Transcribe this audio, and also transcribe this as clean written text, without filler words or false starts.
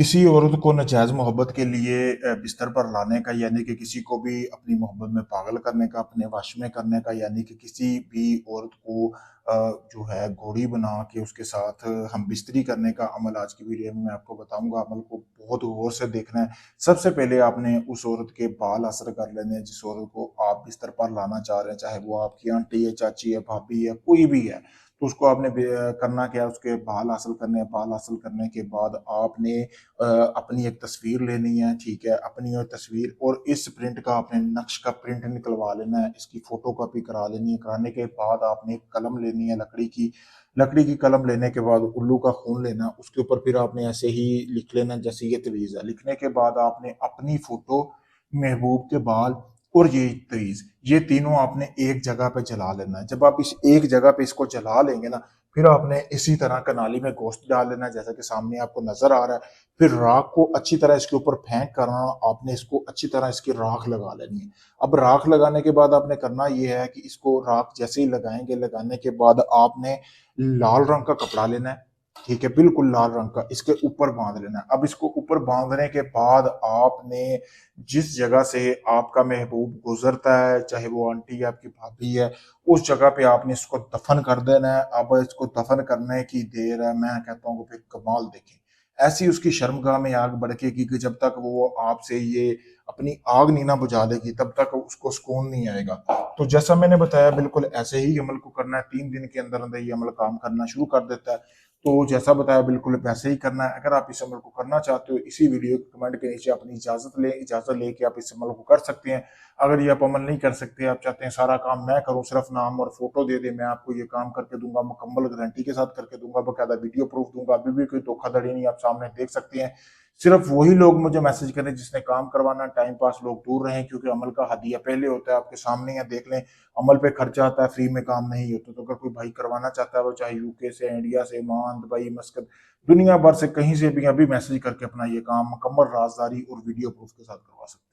किसी औरत को नाजायज़ मोहब्बत के लिए बिस्तर पर लाने का, यानी कि किसी को भी अपनी मोहब्बत में पागल करने का, अपने वश में करने का, यानी कि किसी भी औरत को जो है घोड़ी बना के उसके साथ हम बिस्तरी करने का अमल आज की वीडियो में मैं आपको बताऊंगा। अमल को बहुत गौर से देखना है। सबसे पहले आपने उस औरत के बाल असर कर लेने हैं जिस औरत को आप बिस्तर पर लाना चाह रहे हैं, चाहे वो आपकी आंटी है, चाची है, भाभी है, कोई भी है। तो उसको आपने करना क्या है, उसके बाल हासिल करने हैं। बाल हासिल करने के बाद आपने अपनी एक तस्वीर लेनी है, ठीक है? अपनी और तस्वीर और इस प्रिंट का आपने नक्श का प्रिंट निकलवा लेना है, इसकी फोटो कॉपी करा लेनी है। कराने के बाद आपने एक कलम लेनी है लकड़ी की कलम लेने के बाद उल्लू का खून लेना, उसके ऊपर फिर आपने ऐसे ही लिख लेना जैसे ये तवीज़ है। लिखने के बाद आपने अपनी फोटो, महबूब के बाल और ये तवीज़, ये तीनों आपने एक जगह पे जला लेना है। जब आप इस एक जगह पे इसको जला लेंगे ना, फिर आपने इसी तरह कनाली में गोश्त डाल लेना है जैसा कि सामने आपको नजर आ रहा है। फिर राख को अच्छी तरह इसके ऊपर फेंक करना, आपने इसको अच्छी तरह इसकी राख लगा लेनी है। अब राख लगाने के बाद आपने करना ये है कि इसको राख जैसे ही लगाएंगे, लगाने के बाद आपने लाल रंग का कपड़ा लेना है, ठीक है? बिल्कुल लाल रंग का इसके ऊपर बांध लेना है। अब इसको ऊपर बांधने के बाद आपने जिस जगह से आपका महबूब गुजरता है, चाहे वो आंटी है, आपकी भाभी है, उस जगह पे आपने इसको दफन कर देना है। अब इसको दफन करने की देर है, मैं कहता हूँ कि फिर कमाल देखें। ऐसी उसकी शर्मगाह में आग भड़केगी कि जब तक वो आपसे ये अपनी आग नहीं ना बुझा लेगी, तब तक उसको सुकून नहीं आएगा। तो जैसा मैंने बताया बिल्कुल ऐसे ही अमल को करना है। 3 दिन के अंदर अंदर ये अमल काम करना शुरू कर देता है। तो जैसा बताया बिल्कुल वैसे ही करना है। अगर आप इस अमल को करना चाहते हो, इसी वीडियो के कमेंट के नीचे अपनी इजाजत लेके आप इस अमल को कर सकते हैं। अगर ये आप अमल नहीं कर सकते, आप चाहते हैं सारा काम मैं करूं, सिर्फ नाम और फोटो दे दे, मैं आपको ये काम करके दूंगा, मुकम्मल गारंटी के साथ करके दूंगा, बकायदा वीडियो प्रूफ दूंगा, अभी भी कोई धोखाधड़ी नहीं, आप सामने देख सकते हैं। सिर्फ वही लोग मुझे मैसेज करें जिसने काम करवाना। टाइम पास लोग दूर रहें, क्योंकि अमल का हदिया पहले होता है, आपके सामने है, देख लें। अमल पे खर्चा आता है, फ्री में काम नहीं होता। तो अगर कोई भाई करवाना चाहता है, वो चाहे यूके से, इंडिया से, ओमान, दुबई, मस्कत, दुनिया भर से कहीं से भी अभी मैसेज करके अपना ये काम मुकम्मल राजदारी और वीडियो प्रूफ के साथ करवा सकते हैं।